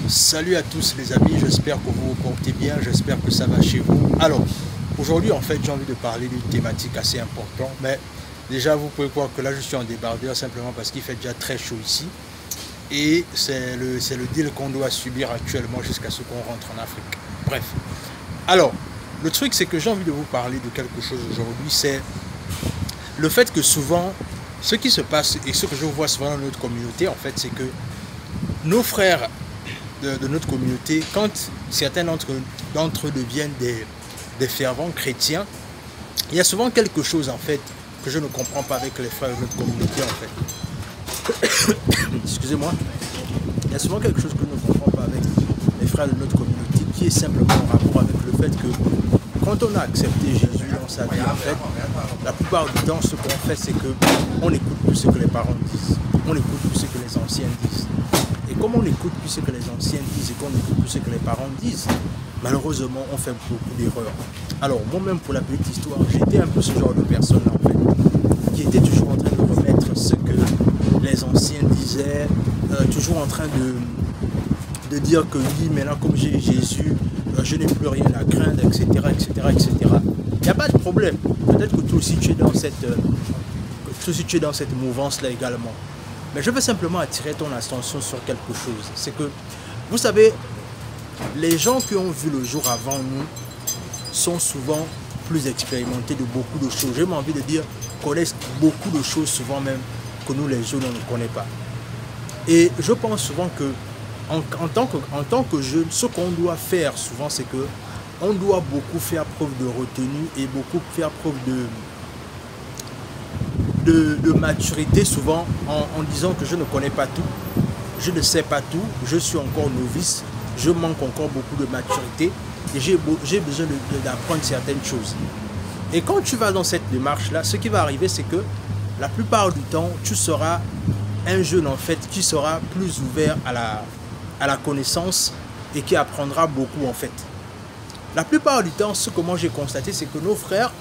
Salut à tous les amis, j'espère que vous vous portez bien, j'espère que ça va chez vous. Alors, aujourd'hui en fait j'ai envie de parler d'une thématique assez importante, mais déjà vous pouvez voir que là je suis en débardeur simplement parce qu'il fait déjà très chaud ici. Et c'est le deal qu'on doit subir actuellement jusqu'à ce qu'on rentre en Afrique. Bref, alors, le truc c'est que j'ai envie de vous parler de quelque chose aujourd'hui, c'est le fait que souvent, ce qui se passe et ce que je vois souvent dans notre communauté en fait, c'est que nos frères de notre communauté, quand certains d'entre eux deviennent des fervents chrétiens, il y a souvent quelque chose en fait que je ne comprends pas avec les frères de notre communauté en fait. Excusez-moi. Il y a souvent quelque chose que je ne comprends pas avec les frères de notre communauté qui est simplement en rapport avec le fait que quand on a accepté Jésus dans sa vie en fait, la plupart du temps ce qu'on fait c'est que on n'écoute plus ce que les parents disent, on n'écoute plus ce que les anciens disent. Et comme on n'écoute plus ce que les anciens disent et qu'on n'écoute plus ce que les parents disent, malheureusement, on fait beaucoup d'erreurs. Alors, moi-même, pour la petite histoire, j'étais un peu ce genre de personne en fait, qui était toujours en train de remettre ce que les anciens disaient, toujours en train de dire que oui, maintenant, comme j'ai Jésus, je n'ai plus rien à craindre, etc., etc., etc. Il n'y a pas de problème. Peut-être que toi aussi, tu es dans cette mouvance-là également. Mais je veux simplement attirer ton attention sur quelque chose. C'est que, vous savez, les gens qui ont vu le jour avant nous sont souvent plus expérimentés de beaucoup de choses. J'ai envie de dire, connaissent beaucoup de choses, souvent même, que nous les jeunes, on ne connaît pas. Et je pense souvent que, en tant que jeune, ce qu'on doit faire souvent, c'est que on doit beaucoup faire preuve de retenue et beaucoup faire preuve de maturité souvent en disant que je ne connais pas tout, je ne sais pas tout, je suis encore novice, je manque encore beaucoup de maturité et j'ai besoin d'apprendre certaines choses. Et quand tu vas dans cette démarche-là, ce qui va arriver, c'est que la plupart du temps, tu seras un jeune en fait qui sera plus ouvert à la connaissance et qui apprendra beaucoup en fait. La plupart du temps, ce que moi j'ai constaté, c'est que nos frères,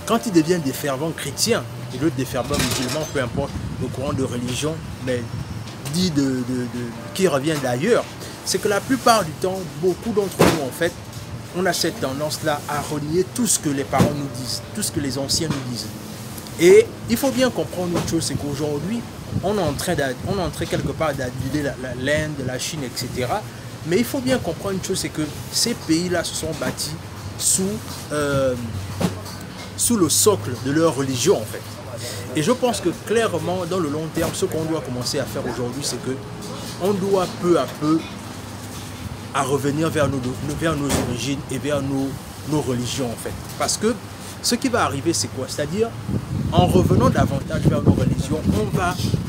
quand ils deviennent des fervents chrétiens, et d'autres des fervents musulmans, peu importe le courant de religion, mais dit qui revient d'ailleurs, c'est que la plupart du temps, beaucoup d'entre nous, en fait, on a cette tendance-là à renier tout ce que les parents nous disent, tout ce que les anciens nous disent. Et il faut bien comprendre une chose, c'est qu'aujourd'hui, on est en train quelque part d'aduler l'Inde, la Chine, etc. Mais il faut bien comprendre une chose, c'est que ces pays-là se sont bâtis sous le socle de leur religion, en fait. Et je pense que clairement, dans le long terme, ce qu'on doit commencer à faire aujourd'hui, c'est que on doit peu à peu à revenir vers nos origines et vers nos religions, en fait. Parce que ce qui va arriver, c'est quoi? C'est-à-dire, en revenant davantage vers nos religions,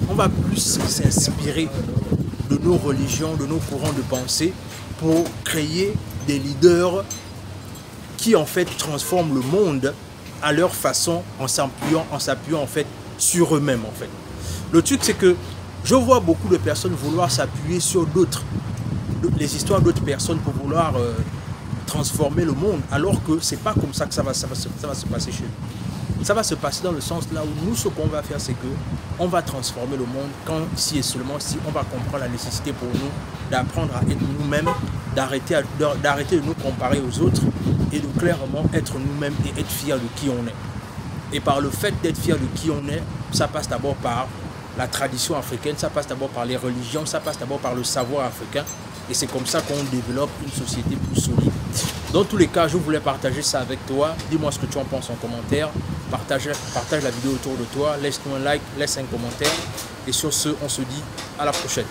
on va plus s'inspirer de nos religions, de nos courants de pensée pour créer des leaders qui, en fait, transforment le monde à leur façon, en s'appuyant en fait sur eux-mêmes en fait. Le truc c'est que je vois beaucoup de personnes vouloir s'appuyer sur les histoires d'autres personnes pour vouloir transformer le monde, alors que c'est pas comme ça que ça va se passer chez nous. Ça va se passer dans le sens là où nous, ce qu'on va faire, c'est que on va transformer le monde quand, si et seulement si on va comprendre la nécessité pour nous d'apprendre à être nous-mêmes, d'arrêter de nous comparer aux autres et de clairement être nous-mêmes et être fiers de qui on est. Et par le fait d'être fiers de qui on est, ça passe d'abord par la tradition africaine, ça passe d'abord par les religions, ça passe d'abord par le savoir africain. Et c'est comme ça qu'on développe une société plus solide. Dans tous les cas, je voulais partager ça avec toi. Dis-moi ce que tu en penses en commentaire. Partage la vidéo autour de toi. Laisse-nous un like, laisse un commentaire. Et sur ce, on se dit à la prochaine.